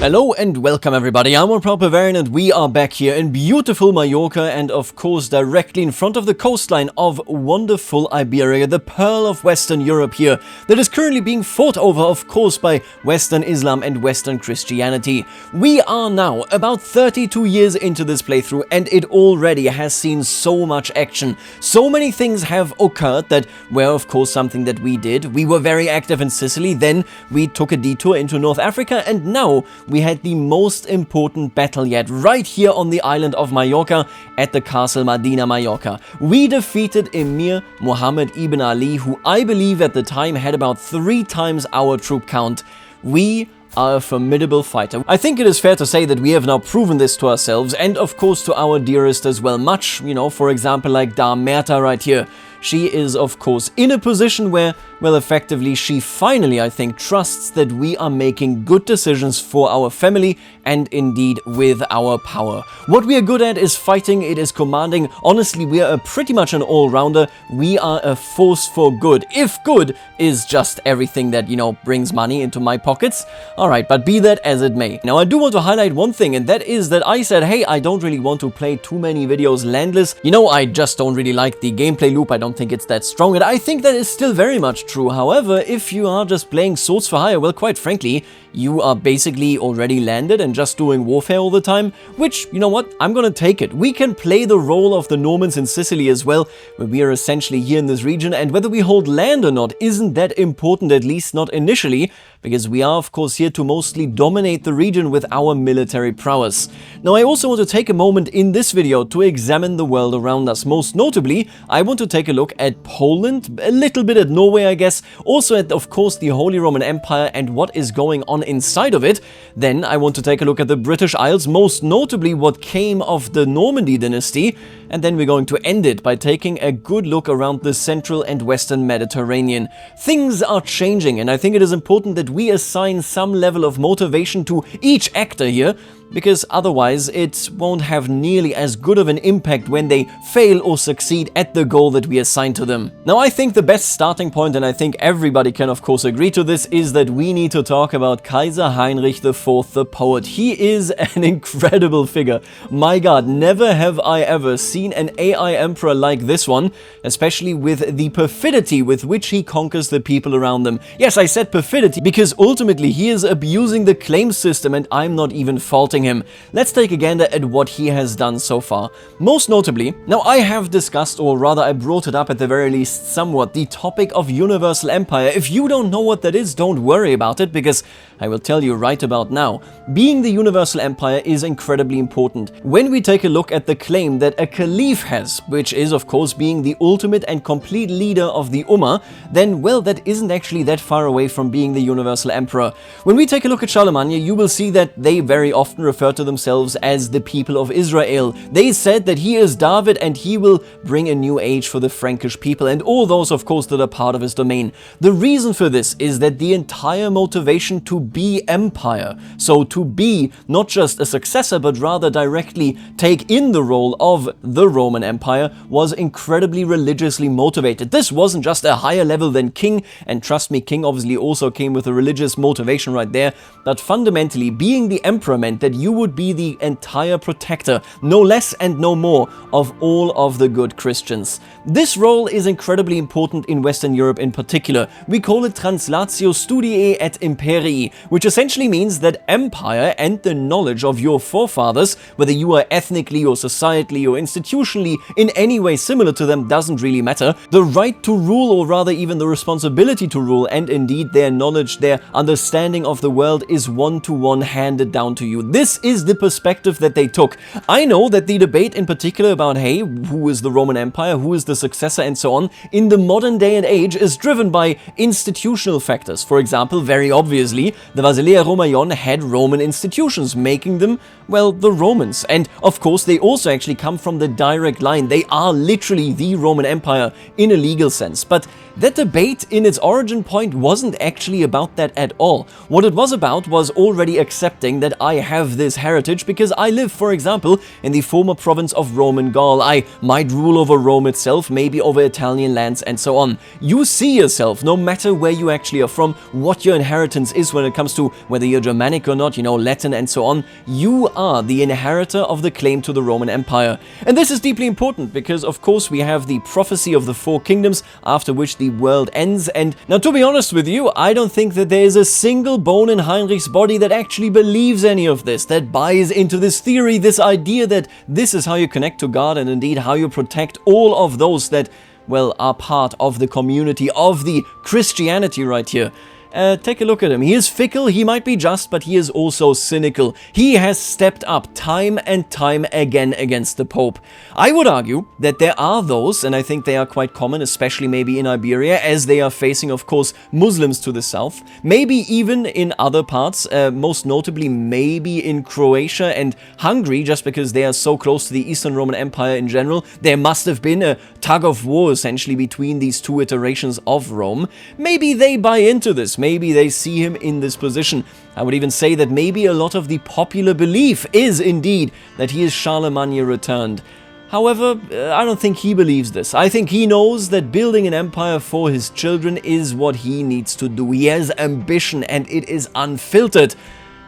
Hello and welcome everybody, I'm Barbarian and we are back here in beautiful Mallorca and of course directly in front of the coastline of wonderful Iberia, the pearl of Western Europe here, that is currently being fought over of course by Western Islam and Western Christianity. We are now about 32 years into this playthrough and it already has seen so much action. So many things have occurred that were of course something that we did. We were very active in Sicily, then we took a detour into North Africa and now we had the most important battle yet, right here on the island of Mallorca at the castle Medina Mallorca. We defeated Emir Mohammed ibn Ali, who I believe at the time had about 3 times our troop count. We are a formidable fighter. I think it is fair to say that we have now proven this to ourselves and of course to our dearest as well. Much, for example like Merta right here. She is of course in a position where, well, effectively she finally, I think, trusts that we are making good decisions for our family and indeed with our power. What we are good at is fighting, it is commanding. Honestly, we are pretty much an all-rounder. We are a force for good. If good is just everything that, brings money into my pockets. Alright, but be that as it may. Now, I do want to highlight one thing, and that is that I said, hey, I don't really want to play too many videos landless. I just don't really like the gameplay loop. I don't think it's that strong, and I think that is still very much true. However, if you are just playing Swords for Hire, well, quite frankly, you are basically already landed and just doing warfare all the time, which, you know what, I'm gonna take it. We can play the role of the Normans in Sicily as well, where we are essentially here in this region, and whether we hold land or not isn't that important, at least not initially, because we are of course here to mostly dominate the region with our military prowess. Now, I also want to take a moment in this video to examine the world around us. Most notably, I want to take a look at Poland, a little bit at Norway, I guess, also at, of course, the Holy Roman Empire and what is going on inside of it. Then I want to take a look at the British Isles, most notably what came of the Normandy dynasty, and then we're going to end it by taking a good look around the central and western Mediterranean. Things are changing, and I think it is important that we assign some level of motivation to each actor here, because otherwise it won't have nearly as good of an impact when they fail or succeed at the goal that we assign to them. Now, I think the best starting point, and I think everybody can of course agree to this, is that we need to talk about Kaiser Heinrich IV the Poet. He is an incredible figure. My god, never have I ever seen an AI emperor like this one, especially with the perfidy with which he conquers the people around them. Yes, I said perfidy because ultimately he is abusing the claim system and I'm not even faulting him. Let's take a gander at what he has done so far. Most notably, now I have discussed, or rather I brought it up at the very least somewhat, the topic of Universal Empire. If you don't know what that is, don't worry about it, because I will tell you right about now. Being the Universal Empire is incredibly important. When we take a look at the claim that a caliph has, which is of course being the ultimate and complete leader of the Ummah, then well, that isn't actually that far away from being the Universal Emperor. When we take a look at Charlemagne, you will see that they very often refer to themselves as the people of Israel. They said that he is David and he will bring a new age for the Frankish people and all those of course that are part of his domain. The reason for this is that the entire motivation to be empire, so to be not just a successor but rather directly take in the role of the Roman Empire, was incredibly religiously motivated. This wasn't just a higher level than king, and trust me, king obviously also came with a religious motivation right there, but fundamentally being the emperor meant that you would be the entire protector, no less and no more, of all of the good Christians. This role is incredibly important in Western Europe in particular. We call it Translatio Studiae et Imperii, which essentially means that empire and the knowledge of your forefathers, whether you are ethnically or societally or institutionally in any way similar to them, doesn't really matter. The right to rule, or rather even the responsibility to rule, and indeed their knowledge, their understanding of the world, is one-to-one handed down to you. This is the perspective that they took. I know that the debate in particular about, hey, who is the Roman Empire, who is the successor and so on, in the modern day and age is driven by institutional factors. For example, very obviously, the Basileia Romaion had Roman institutions, making them, well, the Romans. And of course, they also actually come from the direct line. They are literally the Roman Empire in a legal sense. But that debate in its origin point wasn't actually about that at all. What it was about was already accepting that I have this heritage because I live, for example, in the former province of Roman Gaul. I might rule over Rome itself, maybe over Italian lands and so on. You see yourself, no matter where you actually are from, what your inheritance is when it comes to whether you're Germanic or not, you know, Latin and so on, you are the inheritor of the claim to the Roman Empire. And this is deeply important because, of course, we have the prophecy of the four kingdoms after which the world ends. And now, to be honest with you, I don't think that there is a single bone in Heinrich's body that actually believes any of this, that buys into this theory, this idea that this is how you connect to God and indeed how you protect all of those that, well, are part of the community of the Christianity right here. Take a look at him. He is fickle, he might be just, but he is also cynical. He has stepped up time and time again against the Pope. I would argue that there are those, and I think they are quite common, especially maybe in Iberia, as they are facing, of course, Muslims to the south. Maybe even in other parts, most notably maybe in Croatia and Hungary, just because they are so close to the Eastern Roman Empire in general. There must have been a tug of war, essentially, between these two iterations of Rome. Maybe they buy into this. Maybe they see him in this position. I would even say that maybe a lot of the popular belief is indeed that he is Charlemagne returned. However, I don't think he believes this. I think he knows that building an empire for his children is what he needs to do. He has ambition and it is unfiltered.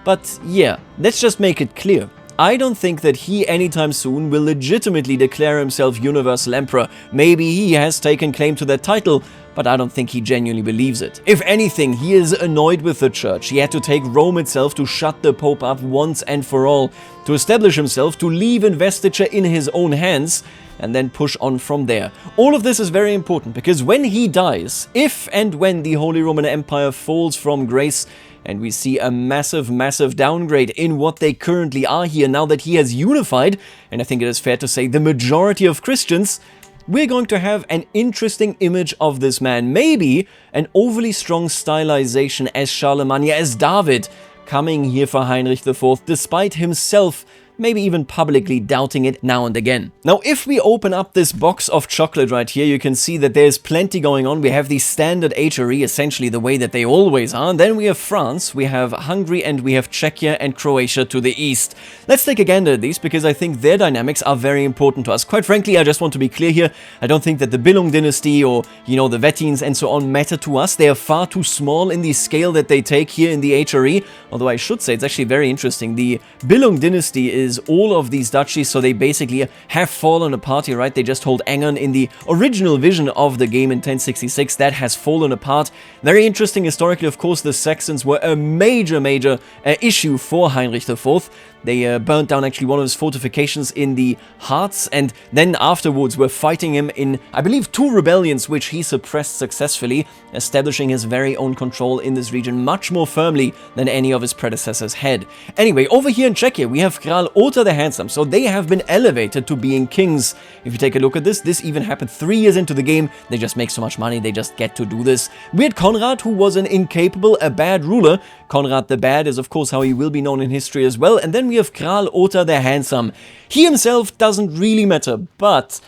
But yeah, let's just make it clear. I don't think that he anytime soon will legitimately declare himself Universal Emperor. Maybe he has taken claim to that title, but I don't think he genuinely believes it. If anything, he is annoyed with the church. He had to take Rome itself to shut the Pope up once and for all, to establish himself, to leave investiture in his own hands, and then push on from there. All of this is very important, because when he dies, if and when the Holy Roman Empire falls from grace, and we see a massive, massive downgrade in what they currently are here now that he has unified, and I think it is fair to say the majority of Christians, we're going to have an interesting image of this man. Maybe an overly strong stylization as Charlemagne, as David, coming here for Heinrich IV, despite himself maybe even publicly doubting it now and again. Now, if we open up this box of chocolate right here, you can see that there's plenty going on. We have the standard HRE, essentially the way that they always are. And then we have France, we have Hungary, and we have Czechia and Croatia to the east. Let's take a gander at these, because I think their dynamics are very important to us. Quite frankly, I just want to be clear here. I don't think that the Billung dynasty or, you know, the Wettins and so on matter to us. They are far too small in the scale that they take here in the HRE. Although I should say it's actually very interesting. The Billung dynasty is all of these duchies, so they basically have fallen apart here, right? They just hold Engern in the original vision of the game in 1066. That has fallen apart. Very interesting historically, of course, the Saxons were a major issue for Heinrich IV. They burnt down actually one of his fortifications in the Harz, and then afterwards were fighting him in, I believe, 2 rebellions, which he suppressed successfully, establishing his very own control in this region much more firmly than any of his predecessors had. Anyway, over here in Czechia, we have Král Otto the Handsome, so they have been elevated to being kings. If you take a look at this, this even happened 3 years into the game. They just make so much money, they just get to do this. We had Konrad, who was an incapable, a bad ruler. Konrad the Bad is, of course, how he will be known in history as well. And then we have Král Otto the Handsome. He himself doesn't really matter, but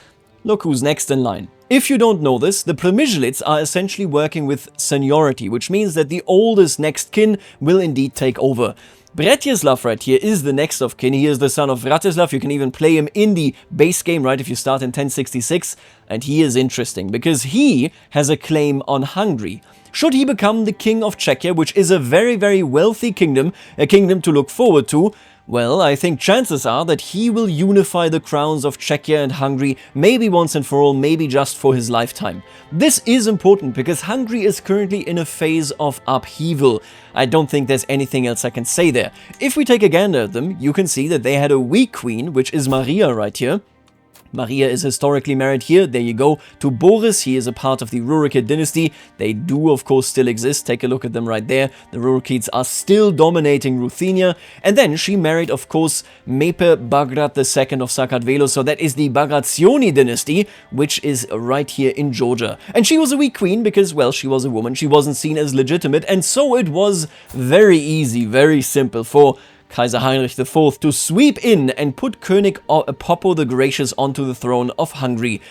look who's next in line. If you don't know this, the Przemyślics are essentially working with seniority, which means that the oldest next kin will indeed take over. Bretislav right here is the next of kin. He is the son of Vratislav. You can even play him in the base game, right, if you start in 1066. And he is interesting because he has a claim on Hungary. Should he become the king of Czechia, which is a very, very wealthy kingdom, a kingdom to look forward to, well, I think chances are that he will unify the crowns of Czechia and Hungary, maybe once and for all, maybe just for his lifetime. This is important because Hungary is currently in a phase of upheaval. I don't think there's anything else I can say there. If we take a gander at them, you can see that they had a weak queen, which is Maria right here. Maria is historically married here, there you go, to Boris. He is a part of the Rurikid dynasty. They do, of course, still exist. Take a look at them right there. The Rurikids are still dominating Ruthenia. And then she married, of course, Mepe Bagrat II of Sakartvelo. So that is the Bagrazioni dynasty, which is right here in Georgia. And she was a weak queen because, well, she was a woman. She wasn't seen as legitimate. And so it was very easy, very simple for Kaiser Heinrich IV to sweep in and put König Popo the Gracious onto the throne of Hungary.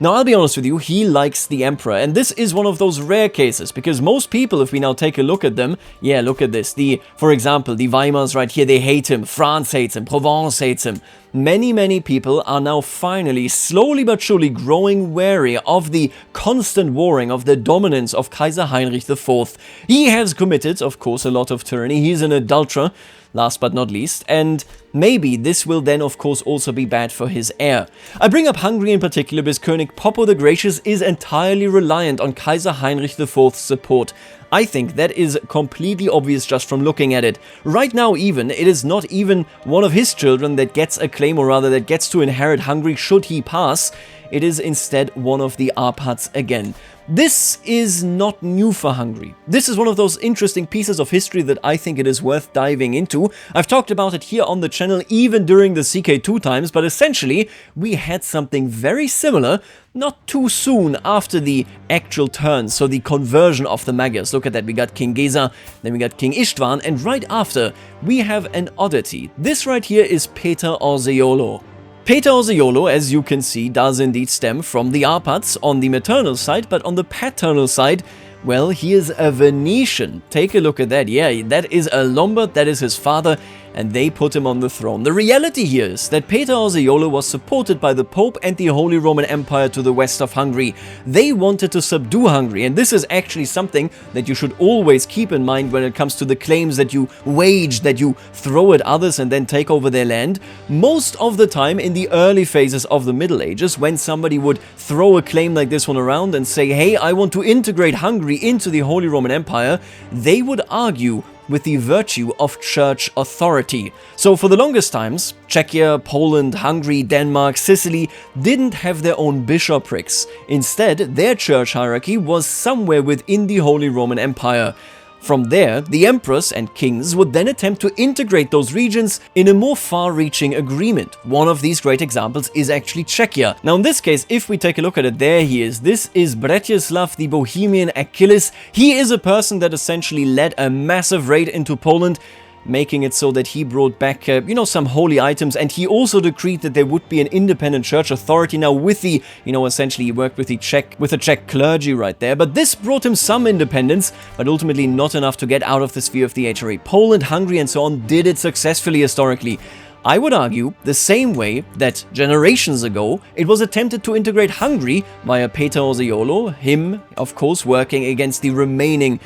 Now, I'll be honest with you, he likes the Emperor, and this is one of those rare cases, because most people, if we now take a look at them, yeah, look at this, for example, the Weimars right here, they hate him, France hates him, Provence hates him. Many people are now finally, slowly but surely, growing wary of the constant warring, of the dominance of Kaiser Heinrich IV. He has committed, of course, a lot of tyranny, he's an adulterer, last but not least, and maybe this will then of course also be bad for his heir. I bring up Hungary in particular because König Popo the Gracious is entirely reliant on Kaiser Heinrich IV's support. I think that is completely obvious just from looking at it. Right now even, it is not even one of his children that gets a claim, or rather that gets to inherit Hungary should he pass. It is instead one of the Arpads again. This is not new for Hungary. This is one of those interesting pieces of history that I think it is worth diving into. I've talked about it here on the channel even during the CK2 times, but essentially we had something very similar not too soon after the actual turn, so the conversion of the Magyars. Look at that, we got King Géza, then we got King István, and right after we have an oddity. This right here is Peter Orseolo. Peter Orseolo, as you can see, does indeed stem from the Arpads on the maternal side, but on the paternal side, well, he is a Venetian. Take a look at that. Yeah, that is a Lombard, that is his father, and they put him on the throne. The reality here is that Peter Orseolo was supported by the Pope and the Holy Roman Empire to the west of Hungary. They wanted to subdue Hungary, and this is actually something that you should always keep in mind when it comes to the claims that you wage, that you throw at others and then take over their land. Most of the time in the early phases of the Middle Ages, when somebody would throw a claim like this one around and say, hey, I want to integrate Hungary into the Holy Roman Empire, they would argue with the virtue of church authority. So for the longest times, Czechia, Poland, Hungary, Denmark, Sicily didn't have their own bishoprics. Instead, their church hierarchy was somewhere within the Holy Roman Empire. From there, the emperors and kings would then attempt to integrate those regions in a more far-reaching agreement. One of these great examples is actually Czechia. Now in this case, if we take a look at it, there he is. This is Bretislav, the Bohemian Achilles. He is a person that essentially led a massive raid into Poland, making it so that he brought back, some holy items, and he also decreed that there would be an independent church authority. Now with the, essentially he worked with the Czech clergy right there, but this brought him some independence, but ultimately not enough to get out of the sphere of the HRA. Poland, Hungary, and so on did it successfully historically. I would argue the same way that generations ago it was attempted to integrate Hungary via Peter Orseolo, him of course working against the remaining,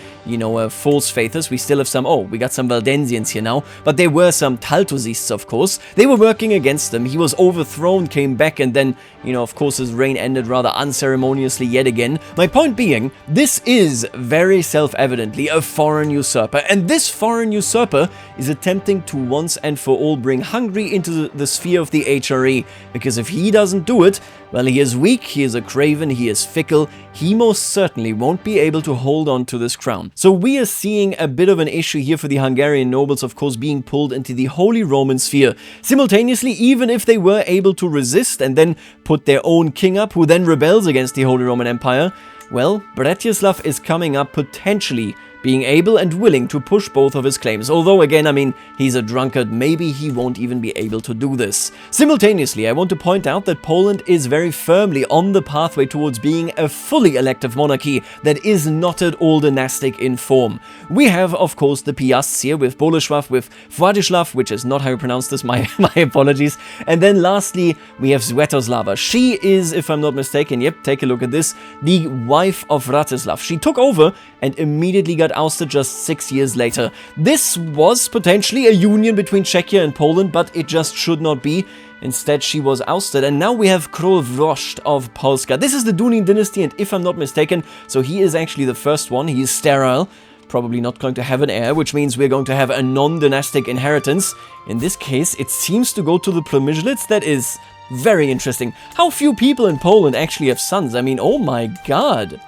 false faithers. We still have some, we got some Valdensians here now, but there were some Taltosists of course. They were working against them. He was overthrown, came back, and then, of course his reign ended rather unceremoniously yet again. My point being, this is very self-evidently a foreign usurper, and this foreign usurper is attempting to once and for all bring Hungary into the sphere of the HRE, because if he doesn't do it, well, he is weak, he is a craven, he is fickle, he most certainly won't be able to hold on to this crown. So we are seeing a bit of an issue here for the Hungarian nobles, of course, being pulled into the Holy Roman sphere. Simultaneously, even if they were able to resist and then put their own king up, who then rebels against the Holy Roman Empire, well, Bretislav is coming up potentially being able and willing to push both of his claims. Although again, he's a drunkard, maybe he won't even be able to do this. Simultaneously, I want to point out that Poland is very firmly on the pathway towards being a fully elective monarchy that is not at all dynastic in form. We have, of course, the Piasts here with Bolesław, with Władysław, which is not how you pronounce this, my apologies. And then lastly, we have Swiatoslava. She is, if I'm not mistaken, yep, take a look at this, the wife of Radzislav. She took over and immediately got ousted just 6 years later. This was potentially a union between Czechia and Poland, but it just should not be. Instead, she was ousted, and now we have Król Wrożd of Polska. This is the Dunin dynasty, and if I'm not mistaken, so he is actually the first one. He is sterile, probably not going to have an heir, which means we're going to have a non-dynastic inheritance. In this case, it seems to go to the Przemyślics. That is very interesting. How few people in Poland actually have sons? Oh my god.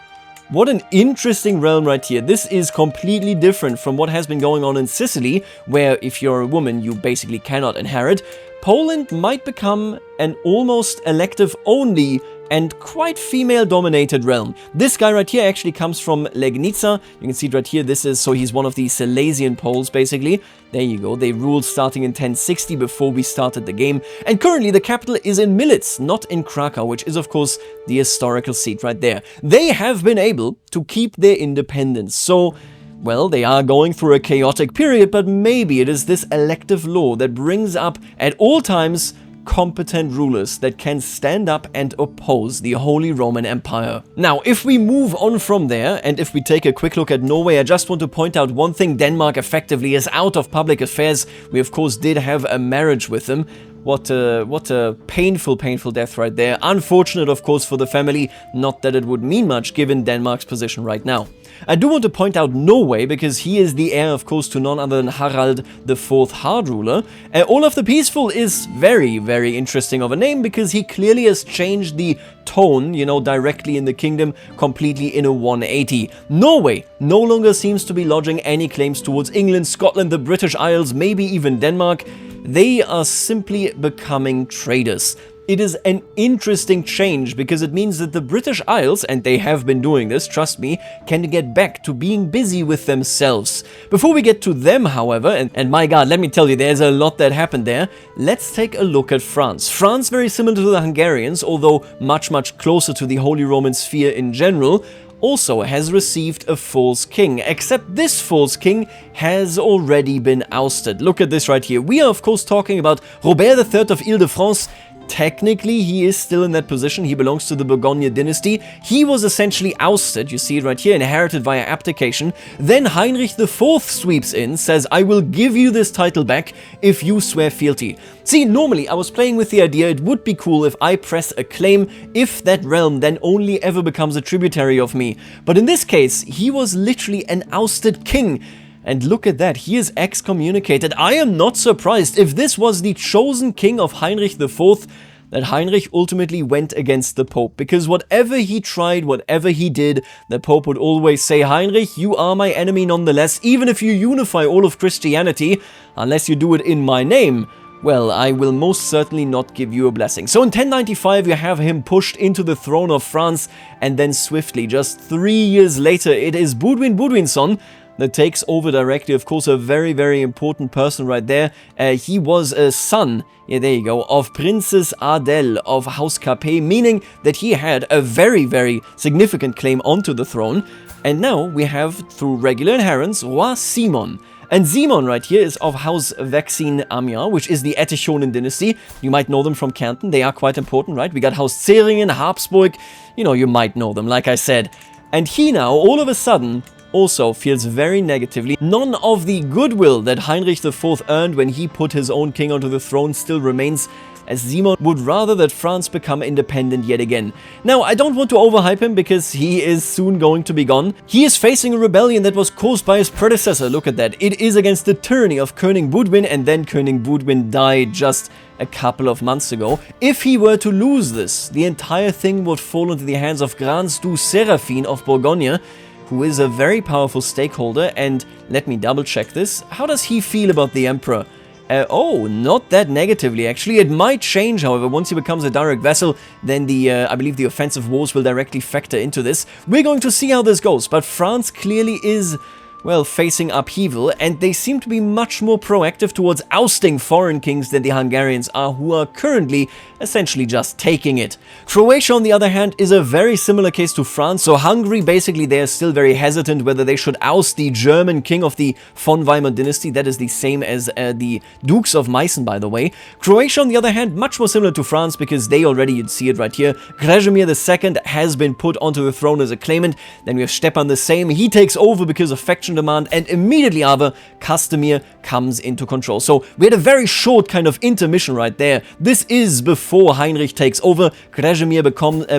What an interesting realm right here. This is completely different from what has been going on in Sicily, where if you're a woman, you basically cannot inherit. Poland might become an almost elective-only and quite female-dominated realm. This guy right here actually comes from Legnica. You can see it right here. So he's one of the Silesian Poles, basically. There you go. They ruled starting in 1060 before we started the game. And currently, the capital is in Militz, not in Krakow, which is, of course, the historical seat right there. They have been able to keep their independence. So, well, they are going through a chaotic period, but maybe it is this elective law that brings up, at all times, competent rulers that can stand up and oppose the Holy Roman Empire. Now, if we move on from there, and if we take a quick look at Norway, I just want to point out one thing. Denmark effectively is out of public affairs. We, of course, did have a marriage with them. What a painful death right there. Unfortunate, of course, for the family. Not that it would mean much given Denmark's position right now. I do want to point out Norway, because he is the heir, of course, to none other than Harald IV Hard Ruler. Olaf the Peaceful is very interesting of a name, because he clearly has changed the tone, you know, directly in the kingdom, completely in a 180. Norway no longer seems to be lodging any claims towards England, Scotland, the British Isles, maybe even Denmark. They are simply becoming traders. It is an interesting change, because it means that the British Isles, and they have been doing this, trust me, can get back to being busy with themselves. Before we get to them, however, and my god, let me tell you, there's a lot that happened there, let's take a look at France. France, very similar to the Hungarians, although much closer to the Holy Roman sphere in general, also has received a false king, except this false king has already been ousted. Look at this right here. We are, of course, talking about Robert III of Ile-de-France. Technically, he is still in that position. He belongs to the Bourgogne dynasty. He was essentially ousted, you see it right here, inherited via abdication. Then Heinrich IV sweeps in, says, I will give you this title back if you swear fealty. See, normally I was playing with the idea it would be cool if I press a claim, if that realm then only ever becomes a tributary of me. But in this case, he was literally an ousted king. And look at that, he is excommunicated. I am not surprised if this was the chosen king of Heinrich IV, that Heinrich ultimately went against the Pope. Because whatever he tried, whatever he did, the Pope would always say, Heinrich, you are my enemy nonetheless, even if you unify all of Christianity, unless you do it in my name. Well, I will most certainly not give you a blessing. So in 1095 you have him pushed into the throne of France, and then swiftly, just 3 years later, it is Budwin Budwinsson that takes over directly. Of course, a very important person right there. He was a son, yeah, there you go, of Princess Adele of House Capet, meaning that he had a very significant claim onto the throne. And now we have, through regular inheritance, Roi Simon. And Simon right here is of House Vexin Amiens, which is the Etechonen dynasty. You might know them from Canton. They are quite important, right? We got House Zeringen, Habsburg. You know, you might know them, like I said. And he now, all of a sudden, also feels very negatively. None of the goodwill that Heinrich IV earned when he put his own king onto the throne still remains, as Simon would rather that France become independent yet again. Now, I don't want to overhype him, because he is soon going to be gone. He is facing a rebellion that was caused by his predecessor. Look at that. It is against the tyranny of König Budwin, and then König Budwin died just a couple of months ago. If he were to lose this, the entire thing would fall into the hands of Grans du Seraphine of Bourgogne, who is a very powerful stakeholder. And let me double check this. How does he feel about the Emperor? Oh, not that negatively, actually. It might change, however, once he becomes a direct vassal. Then I believe the offensive wars will directly factor into this. We're going to see how this goes, but France clearly is, well, facing upheaval, and they seem to be much more proactive towards ousting foreign kings than the Hungarians are, who are currently essentially just taking it. Croatia, on the other hand, is a very similar case to France. So Hungary, basically, they are still very hesitant whether they should oust the German king of the von Weimar dynasty. That is the same as the Dukes of Meissen, by the way. Croatia, on the other hand, much more similar to France, because they already, you'd see it right here, Krešimir II has been put onto the throne as a claimant. Then we have Stepan the same. He takes over because of faction demand, and immediately after, Castamir comes into control. So we had a very short kind of intermission right there. This is before Heinrich takes over. Krešimir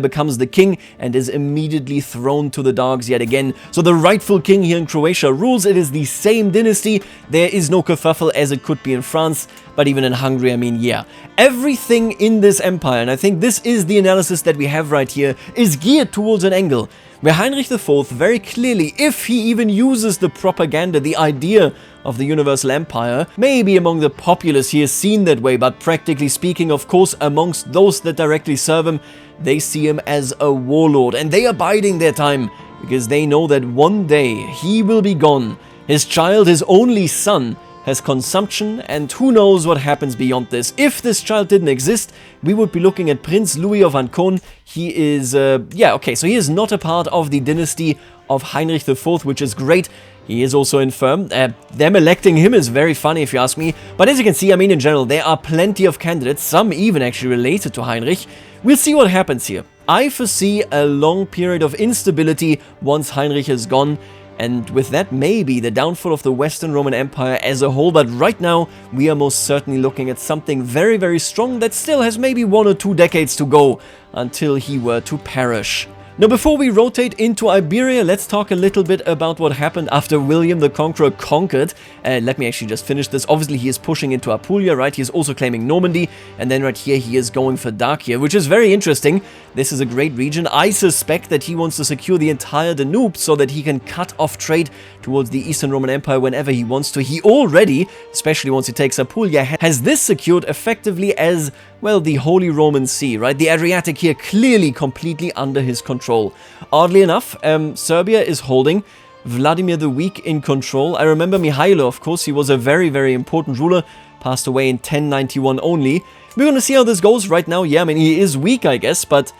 becomes the king and is immediately thrown to the dogs yet again. So the rightful king here in Croatia rules. It is the same dynasty. There is no kerfuffle as it could be in France, but even in Hungary, I mean, yeah. Everything in this empire, and I think this is the analysis that we have right here, is geared towards an angle. where Heinrich IV very clearly, if he even uses the propaganda, the idea of the Universal Empire, maybe among the populace he is seen that way, but practically speaking, of course, amongst those that directly serve him, they see him as a warlord, and they are biding their time, because they know that one day he will be gone. His child, his only son, has consumption, and who knows what happens beyond this. If this child didn't exist, we would be looking at Prince Louis of Ancon. He is, so he is not a part of the dynasty of Heinrich IV, which is great. He is also infirm. Them electing him is very funny if you ask me. But as you can see, I mean, in general, there are plenty of candidates, some even actually related to Heinrich. We'll see what happens here. I foresee a long period of instability once Heinrich is gone. And with that, maybe the downfall of the Western Roman Empire as a whole. But right now, we are most certainly looking at something very, very strong that still has maybe 1 or 2 decades to go until he were to perish. Now, before we rotate into Iberia, let's talk a little bit about what happened after William the Conqueror conquered. Let me actually just finish this. Obviously, he is pushing into Apulia, right? He is also claiming Normandy. And then right here, he is going for Dacia, which is very interesting. This is a great region. I suspect that he wants to secure the entire Danube so that he can cut off trade towards the Eastern Roman Empire whenever he wants to. He already, especially once he takes Apulia, has this secured effectively as, well, the Holy Roman Sea, right? The Adriatic here clearly completely under his control. Oddly enough, Serbia is holding Vladimir the Weak in control. I remember Mihailo, of course, he was a very, very important ruler, passed away in 1091 only. We're gonna see how this goes right now. Yeah, I mean, he is weak, I guess, but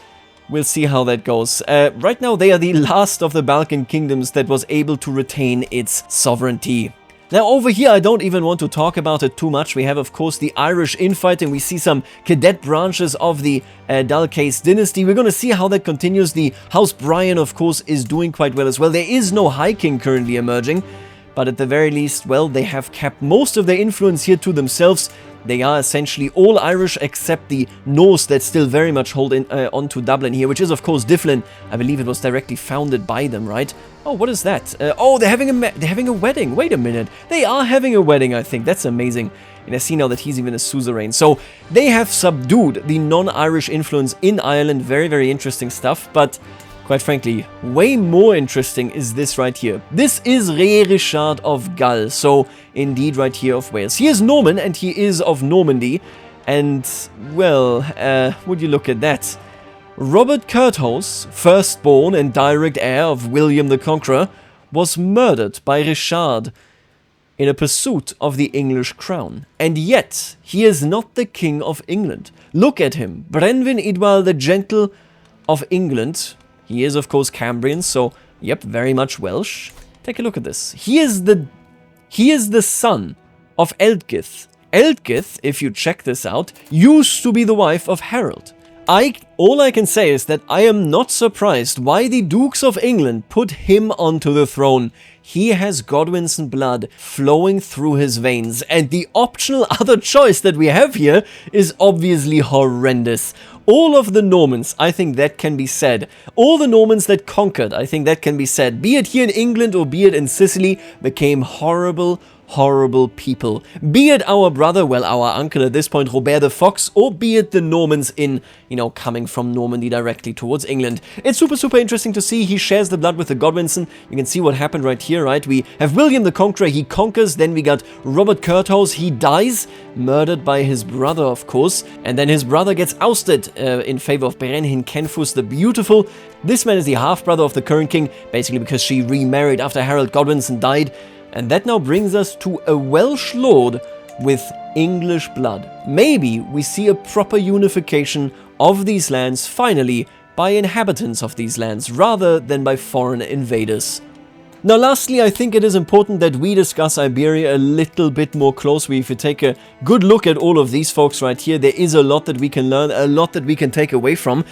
we'll see how that goes. Right now, they are the last of the Balkan kingdoms that was able to retain its sovereignty. Now, over here, I don't even want to talk about it too much. We have, of course, the Irish infighting. We see some cadet branches of the Dalcase dynasty. We're going to see how that continues. The House Brian, of course, is doing quite well as well. There is no High King currently emerging, but at the very least, well, they have kept most of their influence here to themselves. They are essentially all Irish except the Norse that still very much hold on to Dublin here, which is, of course, Difflin. I believe it was directly founded by them, right? Oh, what is that? Oh, they're having a wedding. Wait a minute. They are having a wedding, I think. That's amazing. And I see now that he's even a suzerain. So they have subdued the non-Irish influence in Ireland. Very, very interesting stuff. But quite frankly, way more interesting is this right here. This is Ré Richard of Gall. So indeed right here of Wales. He is Norman and he is of Normandy. And, well, would you look at that? Robert Curthose, firstborn and direct heir of William the Conqueror, was murdered by Richard in a pursuit of the English crown. And yet, he is not the King of England. Look at him, Brenwyn Idwal the Gentle of England. He is, of course, Cambrian, so, yep, very much Welsh. Take a look at this. He is the son of Ealdgyth. Ealdgyth, if you check this out, used to be the wife of Harold. All I can say is that I am not surprised why the Dukes of England put him onto the throne. He has Godwinson blood flowing through his veins, and the optional other choice that we have here is obviously horrendous. All of the Normans, I think that can be said. All the Normans that conquered, I think that can be said. Be it here in England or be it in Sicily, became horrible, horrible people. Be it our brother, well, our uncle at this point, Robert the Fox, or be it the Normans in, coming from Normandy directly towards England. It's super, super interesting to see. He shares the blood with the Godwinson. You can see what happened right here, right? We have William the Conqueror, he conquers. Then we got Robert Curthose, he dies, murdered by his brother, of course. And then his brother gets ousted in favor of Berenhin Kenfus the Beautiful. This man is the half-brother of the current king, basically because she remarried after Harold Godwinson died. And that now brings us to a Welsh lord with English blood. Maybe we see a proper unification of these lands finally by inhabitants of these lands rather than by foreign invaders. Now lastly, I think it is important that we discuss Iberia a little bit more closely. If you take a good look at all of these folks right here, there is a lot that we can learn, a lot that we can take away from.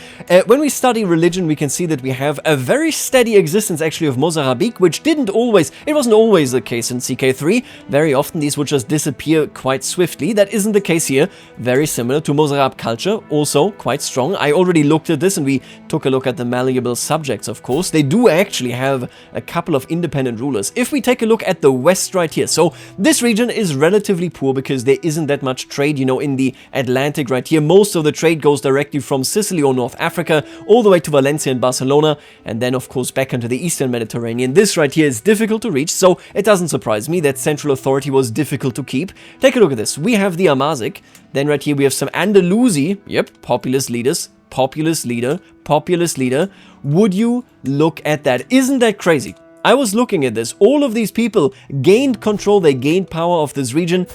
When we study religion, we can see that we have a very steady existence actually of Mozarabic, which it wasn't always the case in CK3. Very often these would just disappear quite swiftly. That isn't the case here. Very similar to Mozarab culture, also quite strong. I already looked at this and we took a look at the malleable subjects, of course. They do actually have a couple of independent rulers. If we take a look at the west right here, so this region is relatively poor because there isn't that much trade, you know, in the Atlantic right here. Most of the trade goes directly from Sicily or North Africa all the way to Valencia and Barcelona, and then of course back into the Eastern Mediterranean. This right here is difficult to reach, so it doesn't surprise me that central authority was difficult to keep. Take a look at this. We have the Amazigh, then right here we have some Andalusi, yep, populist leaders, populist leader, populist leader. Would you look at that? Isn't that crazy? I was looking at this. All of these people gained control, they gained power of this region.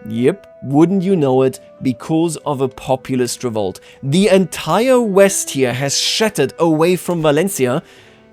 Yep, wouldn't you know it, because of a populist revolt. The entire west here has shattered away from Valencia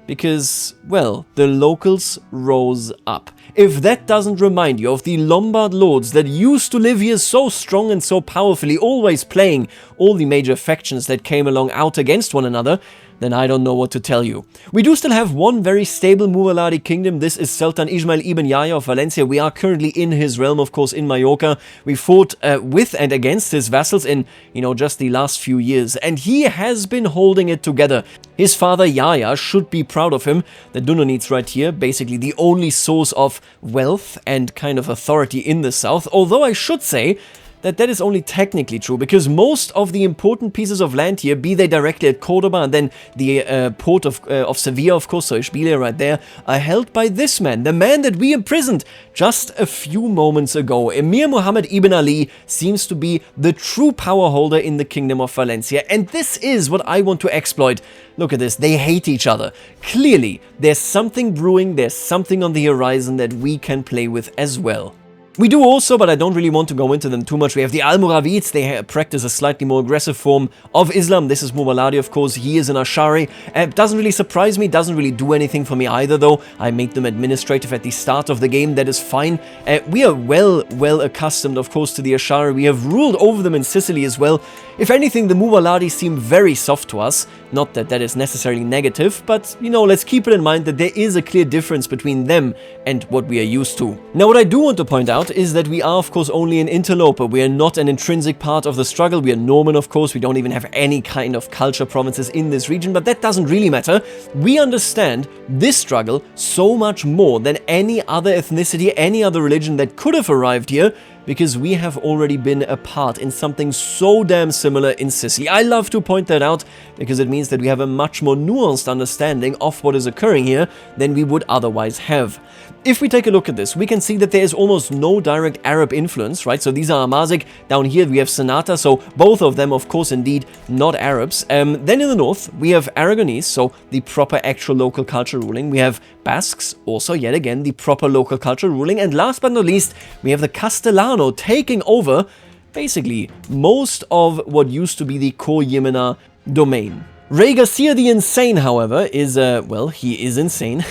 because, well, the locals rose up. If that doesn't remind you of the Lombard lords that used to live here so strong and so powerfully, always playing all the major factions that came along out against one another, then I don't know what to tell you. We do still have one very stable Muwalladi kingdom. This is Sultan Ismail ibn Yahya of Valencia. We are currently in his realm, of course, in Mallorca. We fought with and against his vassals in, you know, just the last few years, and he has been holding it together. His father Yahya should be proud of him. The Dunonites right here, basically the only source of wealth and kind of authority in the south, although I should say that is only technically true, because most of the important pieces of land here, be they directly at Cordoba and then the port of Sevilla, of course, so Ishbilia right there, are held by this man, the man that we imprisoned just a few moments ago. Emir Muhammad ibn Ali seems to be the true power holder in the Kingdom of Valencia, and this is what I want to exploit. Look at this, they hate each other. Clearly, there's something brewing, there's something on the horizon that we can play with as well. We do also, but I don't really want to go into them too much, we have the Almoravids. They practice a slightly more aggressive form of Islam. This is Muwalladi, of course. He is an Ash'ari. Doesn't really surprise me, doesn't really do anything for me either, though. I made them administrative at the start of the game, that is fine. We are well accustomed, of course, to the Ash'ari. We have ruled over them in Sicily as well. If anything, the Muwalladi seem very soft to us. Not that that is necessarily negative, but, you know, let's keep it in mind that there is a clear difference between them and what we are used to. Now, what I do want to point out is that we are, of course, only an interloper. We are not an intrinsic part of the struggle. We are Norman, of course. We don't even have any kind of culture provinces in this region, but that doesn't really matter. We understand this struggle so much more than any other ethnicity, any other religion that could have arrived here, because we have already been a part in something so damn similar in Sicily. I love to point that out because it means that we have a much more nuanced understanding of what is occurring here than we would otherwise have. If we take a look at this, we can see that there is almost no direct Arab influence, right? So these are Amazigh. Down here we have Senata, so both of them, of course, indeed, not Arabs. Then in the north, we have Aragonese, so the proper actual local culture ruling. We have Basques, also yet again, the proper local culture ruling. And last but not least, we have the Castellano taking over, basically, most of what used to be the Ko-Yemena domain. Rey Garcia the Insane, however, is, well, he is insane.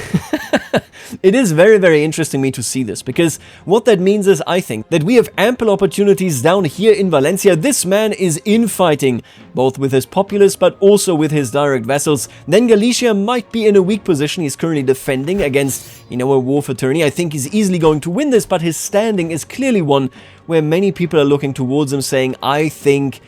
It is very interesting me to see this, because what that means is, I think, that we have ample opportunities down here in Valencia. This man is infighting, both with his populace, but also with his direct vassals. Then Galicia might be in a weak position. He's currently defending against, you know, a war fraternity. I think he's easily going to win this, but his standing is clearly one where many people are looking towards him saying, I think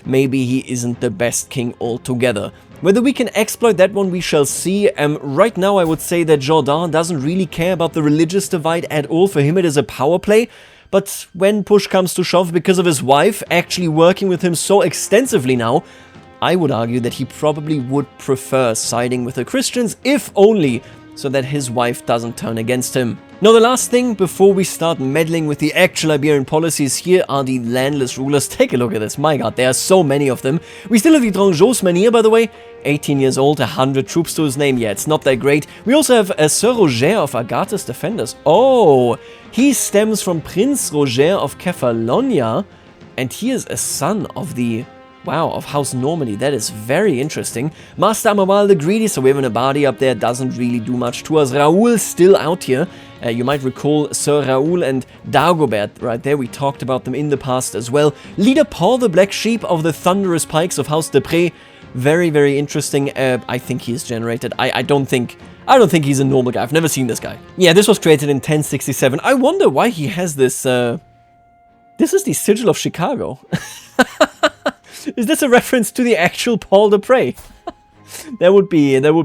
maybe he isn't the best king altogether. Whether we can exploit that one, we shall see. Right now, I would say that Jourdan doesn't really care about the religious divide at all. For him, it is a power play. But when push comes to shove, because of his wife actually working with him so extensively now, I would argue that he probably would prefer siding with the Christians, if only so that his wife doesn't turn against him. Now, the last thing before we start meddling with the actual Iberian policies here are the landless rulers. Take a look at this. My god, there are so many of them. We still have the Drangeaus here, by the way. 18 years old, 100 troops to his name. Yeah, it's not that great. We also have Sir Roger of Agatha's Defenders. Oh, he stems from Prince Roger of Kefalonia, and he is a son of the... wow, of House Normandy. That is very interesting. Master Amawal the Greedy, so we have an Abadi up there, doesn't really do much to us. Raoul still out here. You might recall Sir Raoul and Dagobert right there. We talked about them in the past as well. Leader Paul the Black Sheep of the Thunderous Pikes of House Depré. Very interesting. I think he's generated. I don't think he's a normal guy. I've never seen this guy. Yeah, this was created in 1067. I wonder why he has this... This is the Sigil of Chicago. Is this a reference to the actual Paul de Prey? That would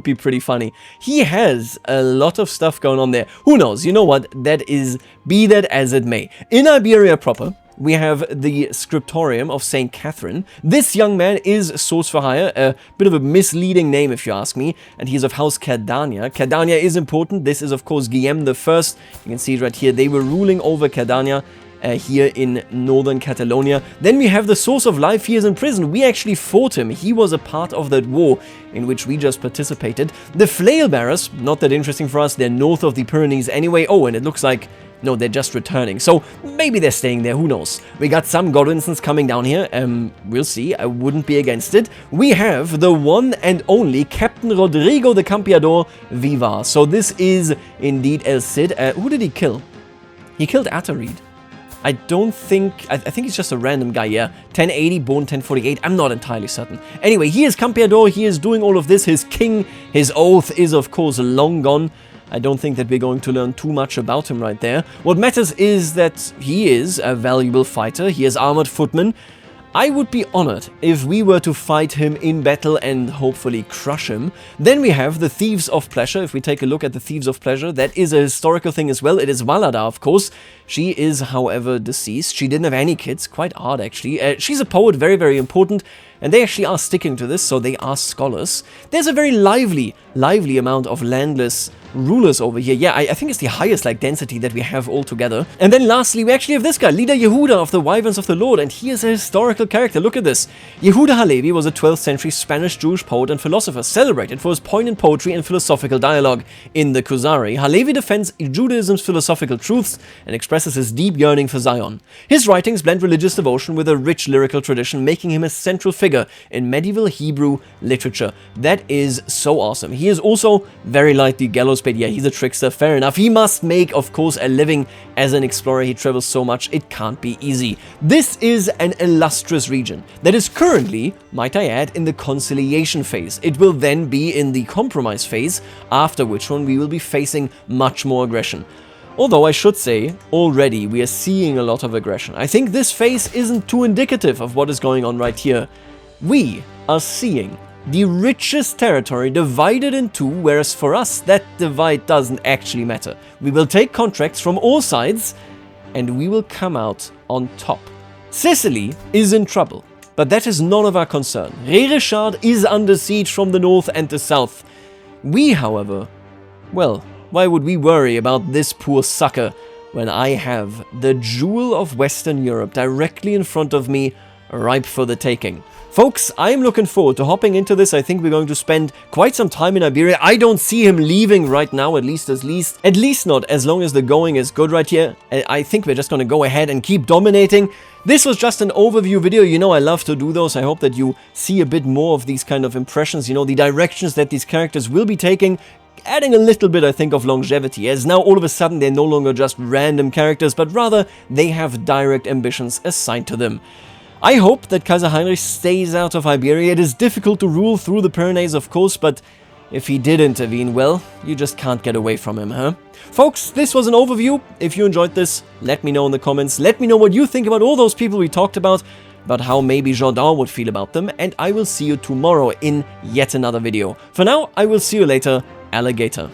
be pretty funny. He has a lot of stuff going on there. Who knows? You know what? Be that as it may. In Iberia proper, we have the scriptorium of St. Catherine. This young man is Source for Hire, a bit of a misleading name if you ask me, and he's of House Cardania. Cardania is important. This is of course Guillaume I. You can see it right here. They were ruling over Cardania here in northern Catalonia. Then we have the Source of Life. He is in prison. We actually fought him. He was a part of that war in which we just participated. The Flail Bearers, not that interesting for us. They're north of the Pyrenees anyway. Oh, and it looks like no, they're just returning. So maybe they're staying there. Who knows? We got some Godwinsons coming down here. We'll see. I wouldn't be against it. We have the one and only Captain Rodrigo the Campeador Vivar. So this is indeed El Cid. Who did he kill? He killed Atarid. I think he's just a random guy, yeah. 1080, born 1048, I'm not entirely certain. Anyway, he is Campeador, he is doing all of this. His king, his oath is of course long gone. I don't think that we're going to learn too much about him right there. What matters is that he is a valuable fighter, he is armored footman. I would be honored if we were to fight him in battle and hopefully crush him. Then we have the Thieves of Pleasure. If we take a look at the Thieves of Pleasure, that is a historical thing as well. It is Valada, of course. She is, however, deceased. She didn't have any kids. Quite odd, actually. She's a poet, very, very important. And they actually are sticking to this, so they are scholars. There's a very lively amount of landless rulers over here. Yeah, I think it's the highest density that we have altogether. And then lastly, we actually have this guy, Leader Yehuda of the Wyverns of the Lord, and he is a historical character. Look at this. Yehuda Halevi was a 12th century Spanish Jewish poet and philosopher, celebrated for his poignant poetry and philosophical dialogue. In the Kuzari, Halevi defends Judaism's philosophical truths and expresses his deep yearning for Zion. His writings blend religious devotion with a rich lyrical tradition, making him a central figure in medieval Hebrew literature. That is so awesome. He is also very like the gallows bait. Yeah, he's a trickster, fair enough. He must make, of course, a living as an explorer. He travels so much, it can't be easy. This is an illustrious region that is currently, might I add, in the conciliation phase. It will then be in the compromise phase, after which one we will be facing much more aggression. Although I should say, already we are seeing a lot of aggression. I think this phase isn't too indicative of what is going on right here. We are seeing the richest territory divided in two, whereas for us, that divide doesn't actually matter. We will take contracts from all sides, and we will come out on top. Sicily is in trouble, but that is none of our concern. Ré Richard is under siege from the north and the south. We, however, well, why would we worry about this poor sucker when I have the jewel of Western Europe directly in front of me, ripe for the taking? Folks, I'm looking forward to hopping into this. I think we're going to spend quite some time in Iberia. I don't see him leaving right now, at least not as long as the going is good right here. I think we're just going to go ahead and keep dominating. This was just an overview video. You know I love to do those. I hope that you see a bit more of these kind of impressions, you know, the directions that these characters will be taking. Adding a little bit, I think, of longevity, as now all of a sudden they're no longer just random characters, but rather they have direct ambitions assigned to them. I hope that Kaiser Heinrich stays out of Iberia. It is difficult to rule through the Pyrenees, of course, but if he did intervene, well, you just can't get away from him, huh? Folks, this was an overview. If you enjoyed this, let me know in the comments. Let me know what you think about all those people we talked about how maybe Jordan would feel about them, and I will see you tomorrow in yet another video. For now, I will see you later, Alligator.